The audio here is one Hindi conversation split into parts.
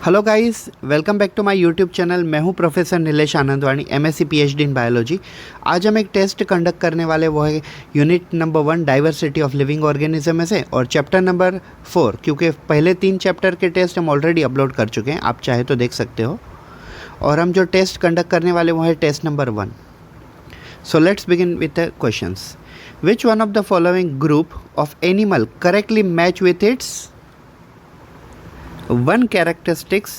Hello guys, welcome back to my YouTube channel. मैं हूं professor Nilesh Anandwani, MSc PhD in biology. आज हम एक टेस्ट कंडक्ट करने वाले, वो है unit number 1 diversity of living organism में से, और चैप्टर नंबर 4, क्योंकि पहले 3 चैप्टर के टेस्ट हम ऑलरेडी अपलोड कर चुके हैं, आप चाहे तो देख सकते हो। और हम जो टेस्ट कंडक्ट करने वाले वो है test number 1। So let's begin with the questions. Which one of the following group of animal correctly match with its one characteristics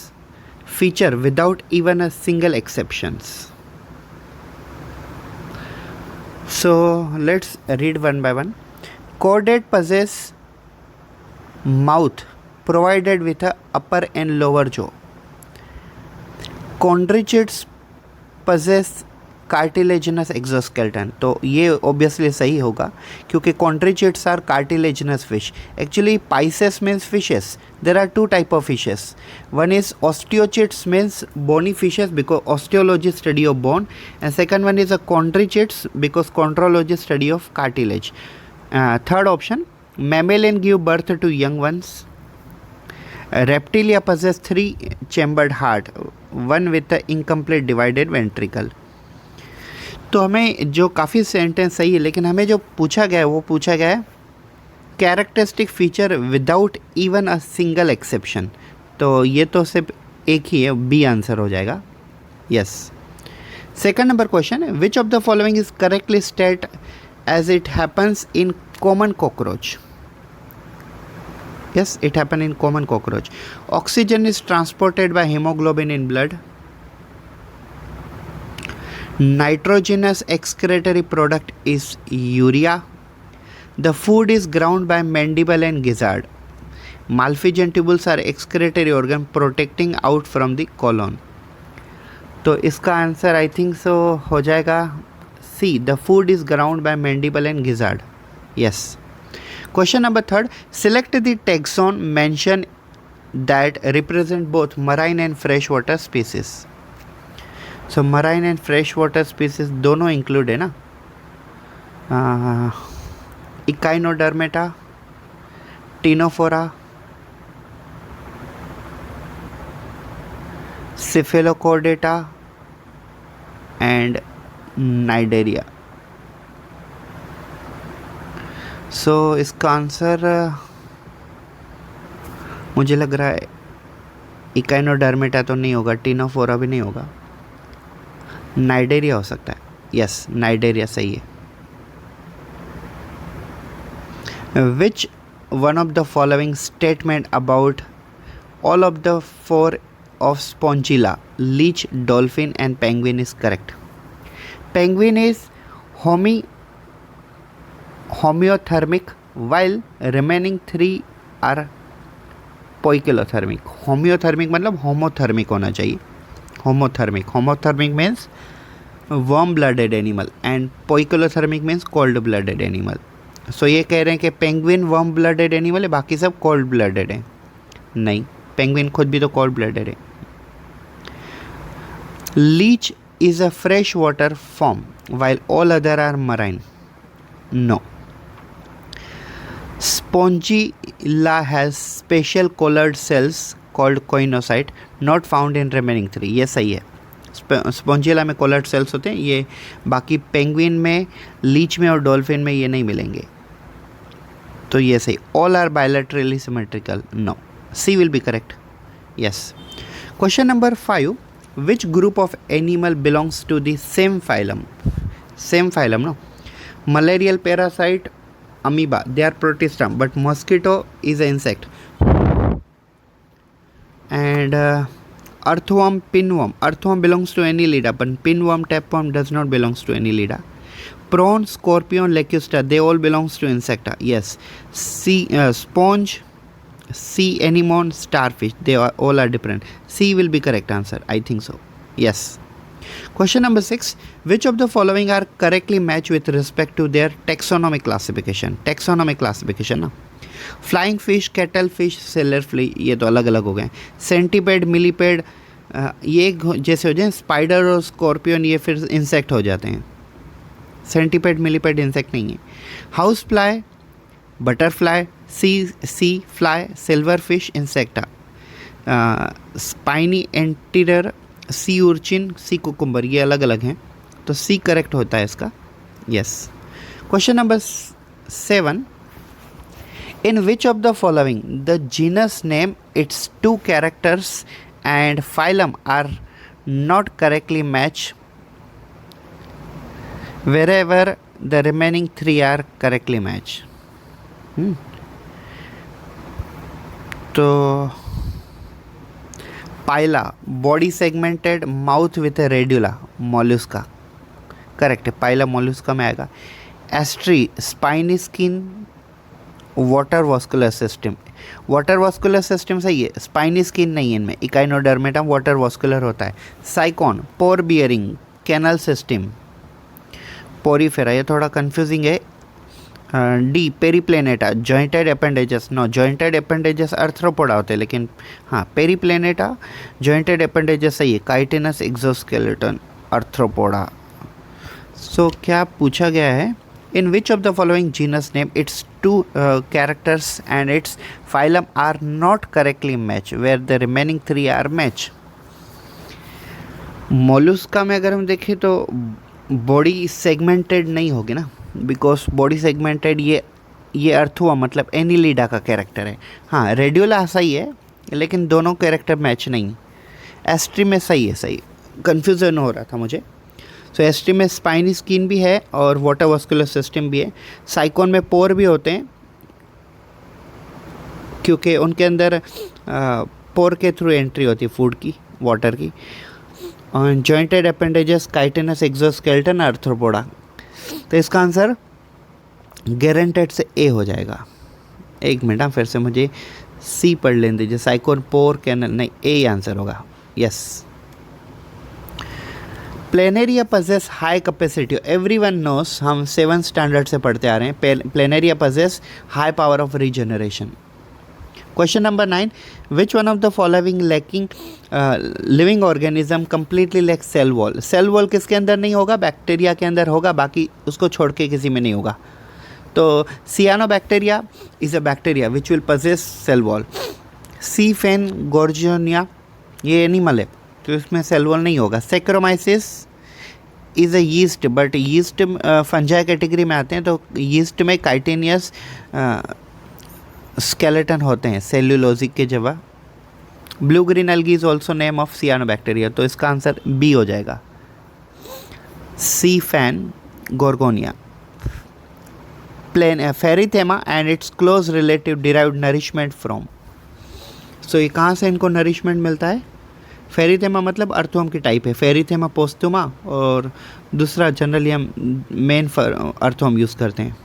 feature without even a single exceptions? So let's read one by one. Chordate possess mouth provided with a upper and lower jaw. Chondrichids possess cartilaginous exoskeleton. तो ये ऑब्वियसली सही होगा क्योंकि chondrichthyes are cartilaginous fish. Actually pisces means fishes. There are 2 type of fishes. One is osteichthyes means bony fishes because osteology study of bone, and second one is a chondrichthyes because chondrology study of cartilage. Third option, mammalian give birth to young ones. Reptilia possess 3 chambered heart, one with the incomplete divided ventricle. तो हमें जो काफ़ी सेंटेंस सही है, लेकिन हमें जो पूछा गया है वो पूछा गया है characteristic feature without even a single exception. तो ये तो सिर्फ एक ही है, बी आंसर हो जाएगा। यस। सेकंड नंबर क्वेश्चन है, which of the following is correctly state as it happens in common cockroach? Yes, it happen in common cockroach. Oxygen is transported by hemoglobin in blood. Nitrogenous excretory product is urea. The food is ground by mandible and gizzard. Malpighian tubules are excretory organ protecting out from the colon. तो इसका आंसर आई थिंक सो हो जाएगा C, the food is ground by mandible and gizzard. Yes. Question number 3, select the taxon mentioned that represent both marine and freshwater species. So marine and freshwater species दोनों include है ना। Echinodermata, Ctenophora, Cephalochordata and Cnidaria. सो इसका आंसर मुझे लग रहा है इकाइनोडर्मेटा तो नहीं होगा, टीनोफोरा भी नहीं होगा, नाइडेरिया हो सकता है। यस, नाइडेरिया सही है। Which one of the following statement about all of the 4 of Spongilla, leech, dolphin and penguin is correct? Penguin is homeothermic while remaining 3 are poikilothermic. homeothermic मतलब homothermic होना चाहिए। homothermic means warm blooded animal and poikilothermic means cold blooded animal. so ये कह रहे हैं कि पेंगुइन warm blooded animal है, बाकी सब cold blooded है। नहीं, पेंगुइन खुद भी तो cold blooded है। leech is a fresh water form while all other are marine. No. Spongilla has special colored cells called coinocyte not found in remaining 3. ये सही है। स्पॉन्जिला में colored cells होते हैं, ये बाकी पेंगुइन में, लीच में और डॉल्फिन में ये नहीं मिलेंगे। तो ये सही। All are bilaterally symmetrical. No. C will be correct. Yes. Question number 5. Which group of animal belongs to the same phylum? Same phylum, no? Malarial parasite, amoeba, they are protista, but mosquito is an insect. And earthworm, pinworm. Earthworm belongs to Annelida, but pinworm, tapeworm does not belongs to Annelida. Prawn, scorpion, lacusta, they all belongs to insecta. Yes. Sponge, sea anemone, starfish, they all are different. C will be correct answer. I think so. Yes. Question number 6, which of the following are correctly matched with respect to their taxonomic classification? Taxonomic classification ना, flying fish, cuttle fish, sailor flea, ये तो अलग अलग हो गए। सेंटीपेड, मिलीपेड, ये जैसे हो जाए स्पाइडर और स्कॉर्पियन, ये फिर इंसेक्ट हो जाते हैं। सेंटीपेड, मिलीपेड इंसेक्ट नहीं है। House fly, butterfly, sea fly, silver fish, insecta, spiny anterior, sea urchin, sea cucumber, ये अलग अलग हैं, तो सी करेक्ट होता है इसका। Yes. Question number 7, in which of the following the genus name, it's 2 characters and phylum are not correctly match wherever the remaining 3 are correctly match? तो Pila, body segmented, mouth with a radula, mollusca, correct है, पाइला मोलस्का में आएगा। Asterias, spiny skin, water vascular system, water vascular system सही है, स्पाइनी स्किन नहीं है इनमें, इकाइनोडर्मेटम वाटर वास्कुलर होता है। Sycon, pore bearing, canal system, Porifera, ये थोड़ा कंफ्यूजिंग है। D, Periplaneta, jointed appendages, no, jointed appendages Arthropoda होते हैं, लेकिन हाँ, पेरीप्लेनेटा जॉइंटेड अपेंडेजेस सही है। Chitinous exoskeleton Arthropoda. सो क्या पूछा गया है, in which of the following genus name, it's 2 characters and its phylum are not correctly match where the remaining 3 are match. Mollusca में अगर हम देखें तो बॉडी सेगमेंटेड नहीं होगी ना, बिकॉज बॉडी सेगमेंटेड ये अर्थ हुआ मतलब एनिलिडा का कैरेक्टर है। हाँ, रेड्यूला सही है, लेकिन दोनों कैरेक्टर मैच नहीं। एस्ट्री में सही है, सही, कन्फ्यूजन हो रहा था मुझे। सो एस्ट्री में स्पाइनी स्किन भी है और वाटर वास्कुलर सिस्टम भी है। साइकोन में पोर भी होते हैं, क्योंकि उनके अंदर पोर के थ्रू एंट्री होती है फूड की, वाटर की। और jointed appendages, chitinous exoskeleton, arthropoda. तो इसका आंसर गारंटेड से ए हो जाएगा। एक मिनट, फिर से मुझे सी पढ़ लेने दीजिए। साइकोन, पोर, कैनल, नहीं, ए आंसर होगा। Yes. Planaria possess high capacity, everyone knows, हम 7th स्टैंडर्ड से पढ़ते आ रहे हैं। Planaria possess high power of regeneration. Question number 9, which one of the following lacking living organism completely lack cell wall. Cell wall किसके अंदर नहीं होगा? बैक्टीरिया के अंदर होगा, बाकी उसको छोड़ के किसी में नहीं होगा। तो cyanobacteria is a bacteria which will possess cell wall. Sea fan gorgonia, ये एनिमल है तो इसमें सेल वॉल नहीं होगा। Saccharomyces is a yeast, but yeast fungi category में आते हैं, तो यीस्ट में काइटेनियस स्केलेटन होते हैं सेल्यूलोजिक के जगह। Blue green algae is also name of cyanobacteria, तो इसका आंसर बी हो जाएगा, sea fan gorgonia. Plain pheretima and its close relative derived nourishment from. So ये कहाँ से इनको नरिशमेंट मिलता है? फेरिथेमा मतलब अर्थवम की टाइप है, फेरिथेमा पोस्टुमा, और दूसरा जनरली हम मेन अर्थवम यूज़ करते हैं।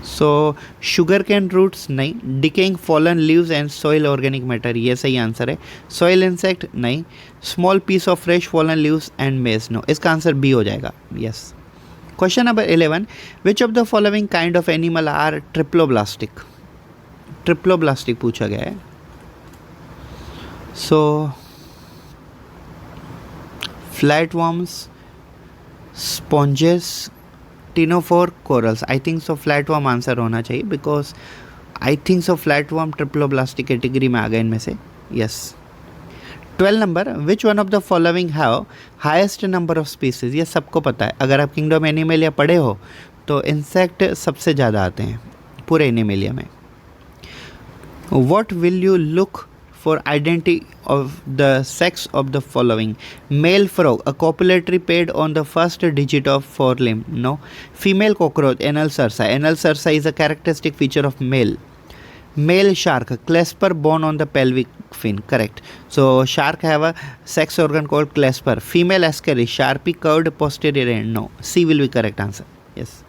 सो शुगर कैन रूट्स नहीं, decaying fallen leaves and soil organic matter, ये सही आंसर है। सॉइल इंसेक्ट नहीं। Small piece of fresh fallen leaves and maize, no, इसका आंसर बी हो जाएगा। Yes. Question number 11, which of the following kind of animal are triploblastic. Triploblastic पूछा गया है। So flatworms, sponges, ctenophore, corals. I think so flatworm answer होना चाहिए, because I think so flatworm triploblastic category में आ गए इनमें से। Yes. 12 number, which one of the following have highest number of species. ये सबको पता है, अगर आप किंगडम एनिमेलिया पढ़े हो तो इंसेक्ट सबसे ज़्यादा आते हैं पूरे एनिमेलिया में। What will you look for identity of the sex of the following? Male frog, a copulatory paired on the first digit of forelimb, no. Female cockroach, anal cerci. Anal cerci is a characteristic feature of male. Male shark, clasper bone on the pelvic fin, correct. So shark have a sex organ called clasper. Female ascaris, sharpie curved posterior end, no. C will be correct answer. Yes.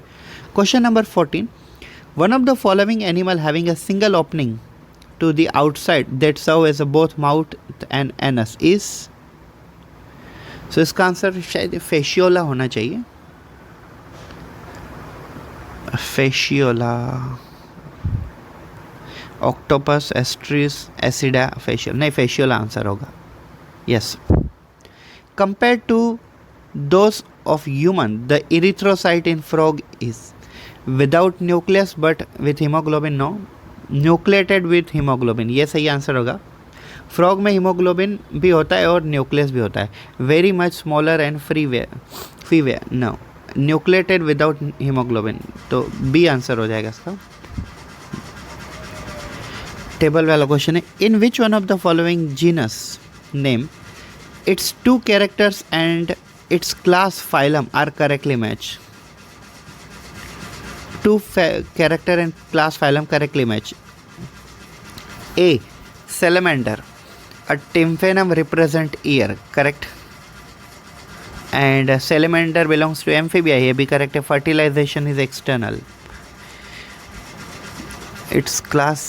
Question number 14, one of the following animal having a single opening to the outside that serve as a both mouth and anus is। so इसका आंसर शायद फेशियोला होना चाहिए। Fasciola, octopus, Asterias, Ascidia, facial, नहीं, फेशियोला आंसर होगा। Yes. Compare to those of human, the erythrocyte in frog is without nucleus but with haemoglobin, no. Nucleated with haemoglobin, ये सही आंसर होगा। फ्रॉग में हीमोग्लोबिन भी होता है और न्यूक्लियस भी होता है. Very much smaller and fewer no nucleated without haemoglobin. तो बी आंसर हो जाएगा इसका. टेबल वाला क्वेश्चन है. In which one of the following genus name it's 2 characters and its class phylum are correctly match. 2 character and class phylum correctly match. A. Salamander. A tympanum represent ear. Correct. And salamander belongs to amphibia. ये भी correct है. Fertilization is external. Its class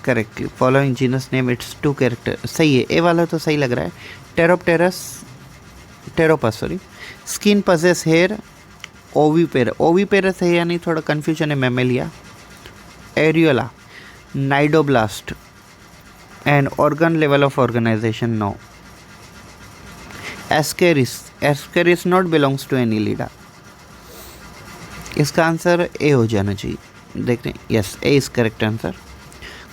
correctly. Following genus name its 2 character. सही है. A वाला तो सही लग रहा है. Pteropus sorry. Skin possess hair. Oviparous है या नहीं, थोड़ा कन्फ्यूजन है. Mammalia. Areola. Cnidoblast. And organ level of organisation no. Ascaris not belongs to annelida. इसका आंसर ए हो जाना चाहिए. देखते हैं. Yes, A is correct answer.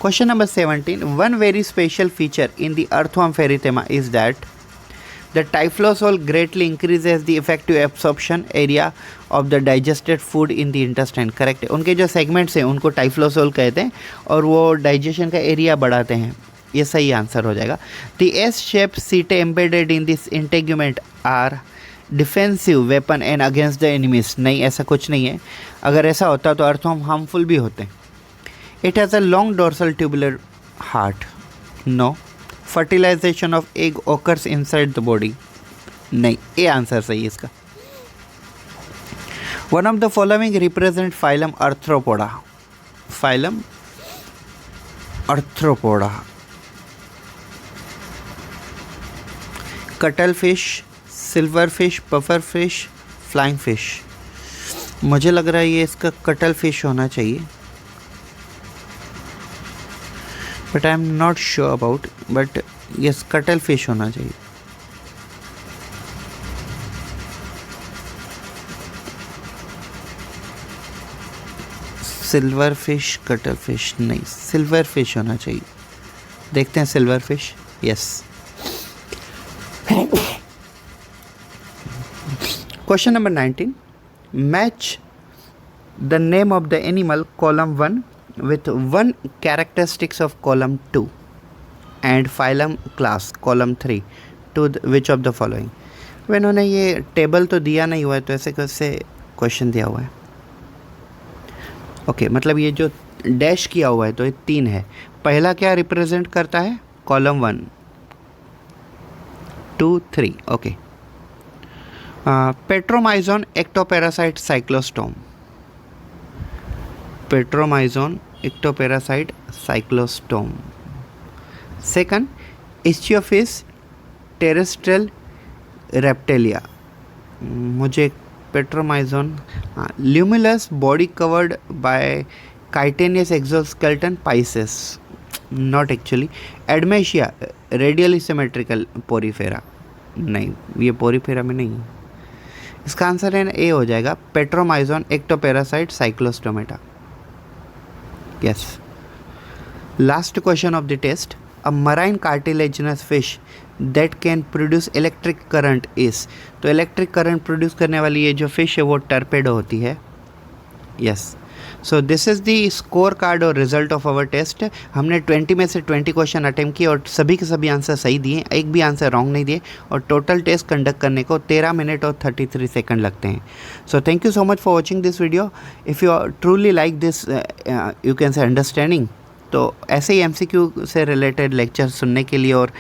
Question number 17. One very special feature in the earthworm pheretima is that the typhlosorol greatly increases the effective absorption area of the digested food in the intestine. Correct है. उनके जो सेगमेंट्स हैं उनको टाइफ्लोसोल कहते हैं और वो डाइजेशन का एरिया बढ़ाते हैं. ये सही आंसर हो जाएगा. The S shape setae embedded in this integument are defensive weapon and against the enemies. नहीं, ऐसा कुछ नहीं है. अगर ऐसा होता तो अर्थवर्म हार्मफुल भी होते. It has a long dorsal tubular heart. No. Fertilisation of egg occurs inside the body. नहीं, ये आंसर सही है इसका. One of the following represent phylum Arthropoda. Phylum Arthropoda. Cuttlefish, silverfish, pufferfish, flying fish. मुझे लग रहा है ये इसका कटल फिश होना चाहिए, but I am not sure about. But yes, cuttle fish होना चाहिए. सिल्वर फिश, कटल फिश नहीं, सिल्वर फिश होना चाहिए. देखते हैं. Silver fish. Yes. Question number 19. Match the name of the animal column 1 with 1 characteristics of column 2 and phylum class column 3 to which of the following. इन्होंने ये टेबल तो दिया नहीं हुआ है, तो ऐसे कैसे क्वेश्चन दिया हुआ है. ओके, मतलब ये जो डैश किया हुआ है तो ये 3 है. पहला क्या रिप्रेजेंट करता है? Column 1, 2, 3. Okay. Petromyzon ectoparasite cyclostome. Petromyzon ectoparasite cyclostome. Second, ichthyophis terrestrial reptilia. मुझे petromyzon. Limulus body covered by chitinous exoskeleton pisces. Not actually. Adamsia radially symmetrical porifera. नहीं, ये पोरीफेरा में नहीं है. इसका आंसर है ए हो जाएगा. Petromyzon ectoparasite Cyclostomata. Yes. Last question of the test. A marine cartilaginous fish that can produce electric current is. तो electric current produce करने वाली ये जो fish है वो torpedo होती है. Yes. So this is the score card और result of our test. हमने 20 में से 20 क्वेश्चन अटेम्प्ट किए और सभी के सभी आंसर सही दिए, एक भी आंसर रॉन्ग नहीं दिए. और टोटल टेस्ट कंडक्ट करने को 13 मिनट और 33 सेकंड लगते हैं. So thank you so much for watching this video. If you truly like this you can say understanding, तो ऐसे ही MCQ से रिलेटेड लेक्चर सुनने के लिए और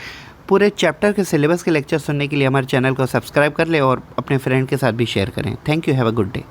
पूरे चैप्टर के सिलेबस के लेक्चर सुनने के लिए हमारे चैनल को सब्सक्राइब कर ले और अपने फ्रेंड के साथ भी शेयर करें. Thank you. Have a good day.